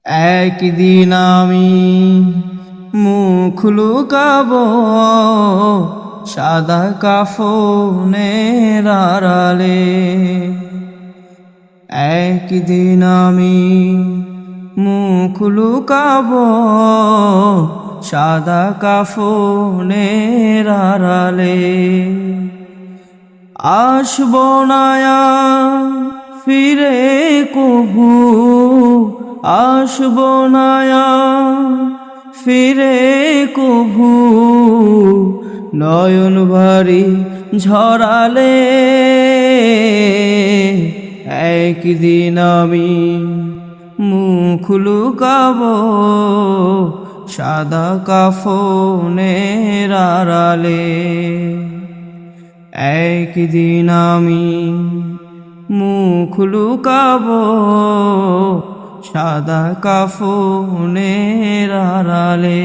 একদিন আমি মুখ লুকাবো সাদা কাফনের আড়ালে। একদিন আমি মুখ লুকাবো সাদা কাফনের আড়ালে। আসবো না আর ফিরে কভু, আসবো না আর ফিরে কভু, নয়ন ভারি ঝরালে। একদিন আমি মুখ লুকাবো সাদা কাফনের আড়ালে। একদিন আমি মুখ লুকাবো সাদা কাফনের আড়ালে।